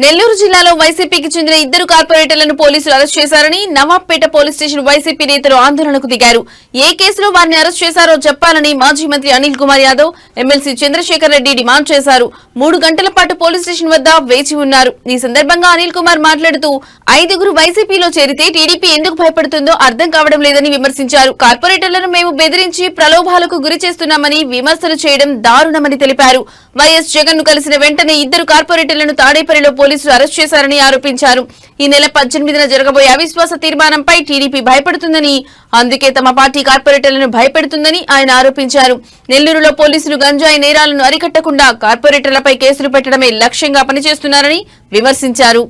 నెల్లూరు జిల్లాలో వైసీపీకి చెందిన ఇద్దరు కార్పొరేటర్లను పోలీసులు అరెస్ట్ చేశారని నవాబ్పేట పోలీస్ స్టేషన్ వైసీపీ నేతలు ఆందోళనకు దిగారు. ఏ కేసులో వారిని అరెస్ట్ చేశారో చెప్పాలని మాజీ మంత్రి అనిల్ కుమార్ యాదవ్, ఎమ్మెల్సీ చంద్రశేఖర్ రెడ్డి డిమాండ్ చేశారు. 3 గంటల పాటు పోలీస్ స్టేషన్ వద్ద వేచి ఉన్నారు. ఈ సందర్భంగా అనిల్ కుమార్ మాట్లాడుతూ 5గురు వైసీపీలో చేరితే టీడీపీ ఎందుకు భయపడుతుందో అర్థం కావడం లేదని విమర్శించారు. కార్పొరేటర్లను మేము బెదిరించి ప్రలోభాలకు గురి చేస్తున్నామని విమర్శలు చేయడం దారుణమని తెలిపారు. వైఎస్ జగన్ ను కలిసిన వెంటనే ఇద్దరు కార్పొరేటర్లను తాడేపల్లిలో పోలీసులు అరెస్ట్ చేశారని ఆరోపించారు. ఈ నెల 18న జరగబోయే అవిశ్వాస తీర్మానంపై టీడీపీ భయపడుతుందని, అందుకే తమ పార్టీ కార్పొరేటర్లను భయపెడుతుందని ఆయన ఆరోపించారు. నెల్లూరులో పోలీసులు గంజాయి నేరాలను అరికట్టకుండా కార్పొరేటర్లపై కేసులు పెట్టడమే లక్ష్యంగా పనిచేస్తున్నారని విమర్శించారు.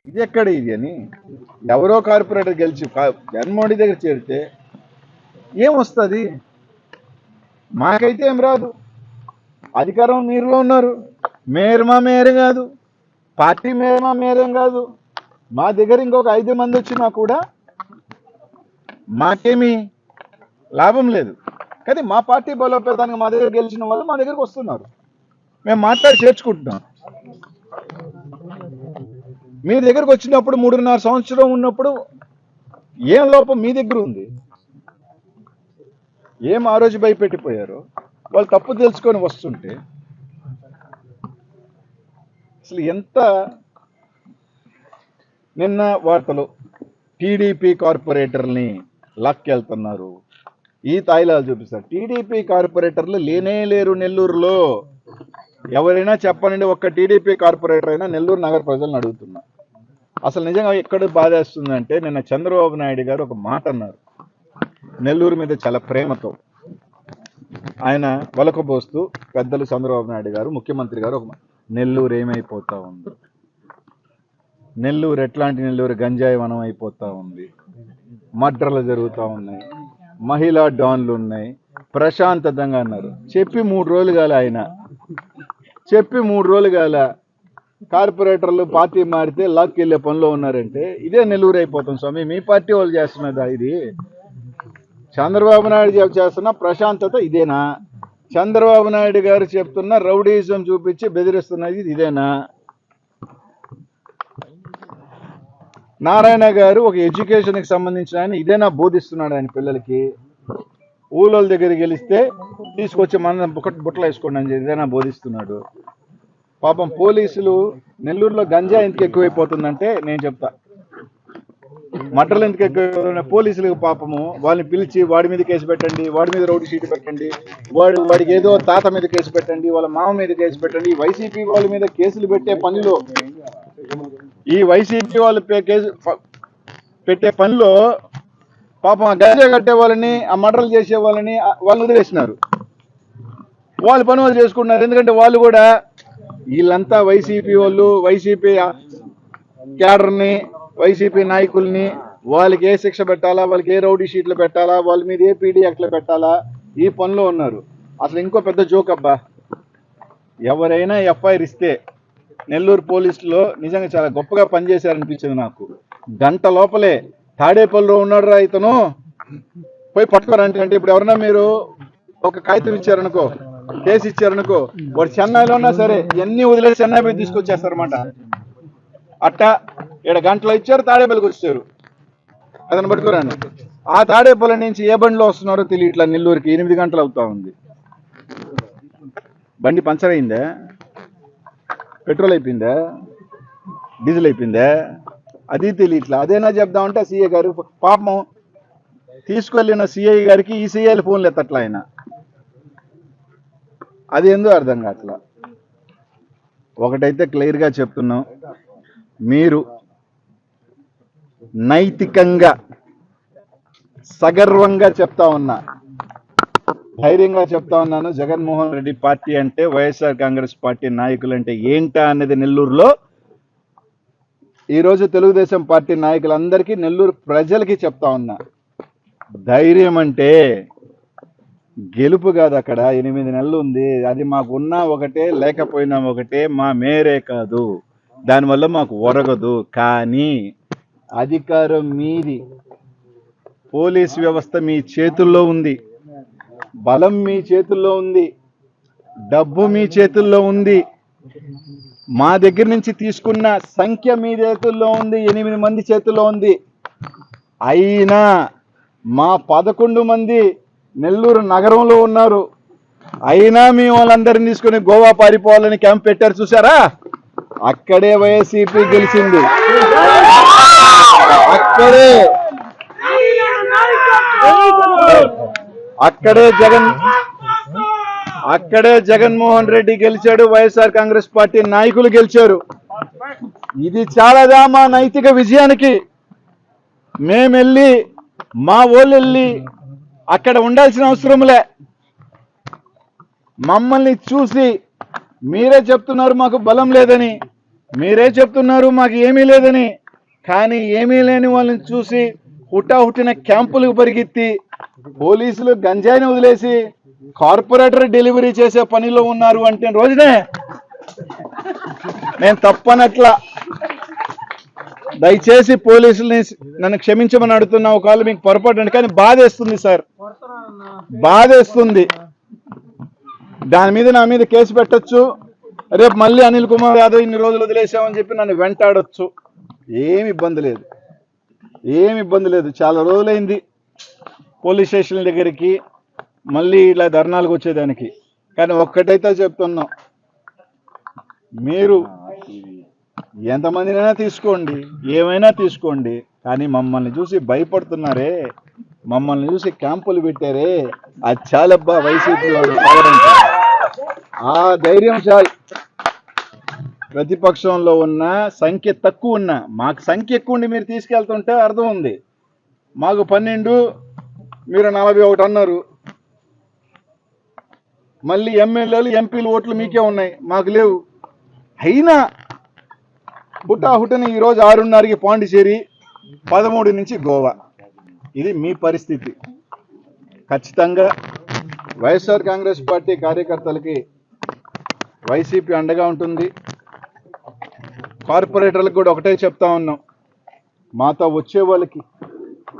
ఇది ఎక్కడ ఇది అని ఎవరో కార్పొరేటర్ గెలిచి జగన్మోహన్ దగ్గర చేరితే ఏమొస్తుంది? మాకైతే ఏం రాదు. అధికారం మీరులో ఉన్నారు. మేయర్ మా మేయర్ కాదు, పార్టీ మేయర్ మా మేయర్ కాదు. మా దగ్గర ఇంకొక 5 మంది వచ్చినా కూడా మాకేమీ లాభం లేదు. కానీ మా పార్టీ బలోపేతానికి మా దగ్గర గెలిచిన వాళ్ళు మా దగ్గరకు వస్తున్నారు. మేము మాట్లాడి చేర్చుకుంటున్నాం. మీ దగ్గరకు వచ్చినప్పుడు 3.5 సంవత్సరం ఉన్నప్పుడు ఏం లోపం మీ దగ్గర ఉంది? ఏం ఆ రోజు భయపెట్టిపోయారో వాళ్ళు తప్పు తెలుసుకొని వస్తుంటే అసలు ఎంత. నిన్న వార్తలు టీడీపీ కార్పొరేటర్ని లాక్కెళ్తున్నారు, ఈ తాయిలాలు చూపిస్తారు. టీడీపీ కార్పొరేటర్లు లేనే లేరు నెల్లూరులో. ఎవరైనా చెప్పనండి, ఒక్క టీడీపీ కార్పొరేటర్ అయినా నెల్లూరు నగర ప్రజలను అడుగుతున్నా. అసలు నిజంగా ఎక్కడ బాధేస్తుందంటే, నిన్న చంద్రబాబు నాయుడు గారు ఒక మాట అన్నారు. నెల్లూరు మీద చాలా ప్రేమతో ఆయన వలకబోస్తూ పెద్దలు చంద్రబాబు నాయుడు గారు, ముఖ్యమంత్రి గారు ఒక నెల్లూరు ఏమైపోతా ఉంది, నెల్లూరు ఎట్లాంటి నెల్లూరు గంజాయి వనం అయిపోతా ఉంది, మర్డర్లు జరుగుతూ ఉన్నాయి, మహిళా డాన్లు ఉన్నాయి, ప్రశాంతంగా అన్నారు. చెప్పి 3 రోజులు కాలే ఆయన చెప్పి 3 రోజులు కాలే కార్పొరేటర్లు పార్టీ మారితే లాక్కి వెళ్ళే పనిలో ఉన్నారంటే ఇదే నెల్లూరు అయిపోతుంది స్వామి. మీ పార్టీ వాళ్ళు చేస్తున్నదా ఇది? చంద్రబాబు నాయుడు చేస్తున్న ప్రశాంతత ఇదేనా? చంద్రబాబు నాయుడు గారు చెప్తున్న రౌడీజం చూపించి బెదిరిస్తున్నది ఇదేనా? నారాయణ గారు ఒక ఎడ్యుకేషన్కి సంబంధించిన ఆయన ఇదేనా బోధిస్తున్నాడు ఆయన పిల్లలకి? ఊళ్ళ దగ్గరికి గెలిస్తే తీసుకొచ్చి మన బుట్టలు వేసుకోండి అని ఇదేనా బోధిస్తున్నాడు? పాపం పోలీసులు నెల్లూరులో గంజా ఎందుకు ఎక్కువైపోతుందంటే నేను చెప్తా, మటర్లు ఎందుకు ఎక్కువ పోలీసులకు పాపము వాళ్ళని పిలిచి వాడి మీద కేసు పెట్టండి, వాడి మీద రౌడీ షీట్ పెట్టండి, వాడికి ఏదో తాత మీద కేసు పెట్టండి, వాళ్ళ మామ మీద కేసు పెట్టండి. వైసీపీ వాళ్ళ మీద కేసులు పెట్టే పనిలో, ఈ వైసీపీ వాళ్ళు కేసు పెట్టే పనిలో పాపం ఆ గంజా కట్టే వాళ్ళని, ఆ మటర్లు చేసే వాళ్ళని వాళ్ళు వదిలేసినారు. వాళ్ళు పని వాళ్ళు చేసుకుంటున్నారు. ఎందుకంటే వాళ్ళు కూడా వీళ్ళంతా వైసీపీ వాళ్ళు, వైసీపీ క్యాడర్ని, వైసీపీ నాయకుల్ని వాళ్ళకి ఏ శిక్ష పెట్టాలా, వాళ్ళకి ఏ రౌడీ షీట్లు పెట్టాలా, వాళ్ళ మీద ఏ పీడీ యాక్ట్లు పెట్టాలా, ఈ పనిలో ఉన్నారు. అసలు ఇంకో పెద్ద జోక్ అబ్బా, ఎవరైనా ఎఫ్ఐఆర్ ఇస్తే నెల్లూరు పోలీసులో నిజంగా చాలా గొప్పగా పనిచేశారనిపించింది నాకు. గంట లోపలే తాడేపల్లిలో ఉన్నాడు రా ఇతను, పోయి పట్టుకోరంటే, అంటే ఇప్పుడు ఎవరన్నా మీరు ఒక కాగితం ఇచ్చారనుకో, కేసు ఇచ్చారనుకో, వాడు చెన్నైలో ఉన్నా సరే ఇవన్నీ వదిలేసి చెన్నై పోయి తీసుకొచ్చేస్తారన్నమాట. అట్టా ఇక్కడ గంటలో ఇచ్చారు, తాడేపల్లికి వచ్చారు, అతను పట్టుకోరాను. ఆ తాడేపల్లి నుంచి ఏ బండిలో వస్తున్నారో తెలియట్లా, నెల్లూరుకి 8 గంటలు అవుతా ఉంది. బండి పంచర్ అయిందా, పెట్రోల్ అయిపోయిందా, డీజిల్ అయిపోయిందా, అది తెలియట్లా. అదేనా చెప్దామంటే సీఏ గారు పాపం తీసుకెళ్ళిన సిఐ గారికి ఈ సిఐలు ఫోన్లు ఎత్తట్లా ఆయన, అది ఎందుకు అర్థం కావట్లా. ఒకటైతే క్లియర్గా చెప్తున్నాం, మీరు నైతికంగా సగర్వంగా చెప్తా ఉన్నా, ధైర్యంగా చెప్తా ఉన్నాను, జగన్మోహన్ రెడ్డి పార్టీ అంటే, వైఎస్ఆర్ కాంగ్రెస్ పార్టీ నాయకులు అంటే ఏంటా అనేది నెల్లూరులో ఈరోజు తెలుగుదేశం పార్టీ నాయకులందరికీ, నెల్లూరు ప్రజలకి చెప్తా ఉన్నా. ధైర్యం అంటే గెలుపు కాదు, అక్కడ 8 నెలలు ఉంది, అది మాకున్నా ఒకటే లేకపోయినా ఒకటే, మా మేరే కాదు, దానివల్ల మాకు ఒరగదు. కానీ అధికారం మీది, పోలీస్ వ్యవస్థ మీ చేతుల్లో ఉంది, బలం మీ చేతుల్లో ఉంది, డబ్బు మీ చేతుల్లో ఉంది, మా దగ్గర నుంచి తీసుకున్న సంఖ్య మీ చేతుల్లో ఉంది, 8 మంది చేతుల్లో ఉంది. అయినా మా 11 మంది నెల్లూరు నగరంలో ఉన్నారు, అయినా మీ వాళ్ళందరినీ తీసుకుని గోవా పారిపోవాలని క్యాంప్ పెట్టారు చూసారా, అక్కడే వైఎస్సీపీ గెలిచింది, అక్కడే జగన్మోహన్ రెడ్డి గెలిచాడు, వైఎస్ఆర్ కాంగ్రెస్ పార్టీ నాయకులు గెలిచారు. ఇది చాలాదా మా నైతిక విజయానికి? మేమెళ్ళి, మా వాళ్ళు వెళ్ళి అక్కడ ఉండాల్సిన అవసరంలే. మమ్మల్ని చూసి మీరే చెప్తున్నారు మాకు బలం లేదని, మీరే చెప్తున్నారు మాకు ఏమీ లేదని, కానీ ఏమీ లేని వాళ్ళని చూసి హుటాహుటిన క్యాంపులకు పరిగెత్తి పోలీసులు గంజాయిని వదిలేసి కార్పొరేటర్ డెలివరీ చేసే పనిలో ఉన్నారు అంటే రోజునే నేను తప్పనట్లా. దయచేసి పోలీసుల్ని నన్ను క్షమించమని అడుగుతున్నా, ఒకవేళ మీకు పొరపాటు అండి, కానీ బాధేస్తుంది సార్, బాధేస్తుంది. దాని మీద నా మీద కేసు పెట్టచ్చు, రేపు మళ్ళీ అనిల్ కుమార్ యాదవ్ ఇన్ని రోజులు వదిలేసామని చెప్పి నన్ను వెంటాడొచ్చు, ఏమి ఇబ్బంది లేదు, ఏమి ఇబ్బంది లేదు. చాలా రోజులైంది పోలీస్ స్టేషన్ల దగ్గరికి మళ్ళీ ఇలా ధర్నాలకు వచ్చేదానికి. కానీ ఒక్కటైతే చెప్తున్నాం, మీరు ఎంతమందినైనా తీసుకోండి, ఏమైనా తీసుకోండి, కానీ మమ్మల్ని చూసి భయపడుతున్నారే, మమ్మల్ని చూసి క్యాంపులు పెట్టారే, అది చాలబ్బా వైసీపీ వాళ్ళు. ఆ ధైర్యం చాలు. ప్రతిపక్షంలో ఉన్న సంఖ్య తక్కువ ఉన్నా, మాకు సంఖ్య ఎక్కువ ఉండి మీరు తీసుకెళ్తుంటే అర్థం ఉంది. మాకు 12, మీరు 41 అన్నారు. మళ్ళీ ఎమ్మెల్యేలు ఎంపీలు ఓట్లు మీకే ఉన్నాయి, మాకు లేవు. అయినా హుటాహుటని ఈరోజు 6:30కి పాండిచేరి, 13 నుంచి గోవా. ఇది మీ పరిస్థితి. ఖచ్చితంగా వైఎస్ఆర్ కాంగ్రెస్ పార్టీ కార్యకర్తలకి వైసీపీ అండగా ఉంటుంది. కార్పొరేటర్లకు కూడా ఒకటే చెప్తా ఉన్నాం, మాతో వచ్చే వాళ్ళకి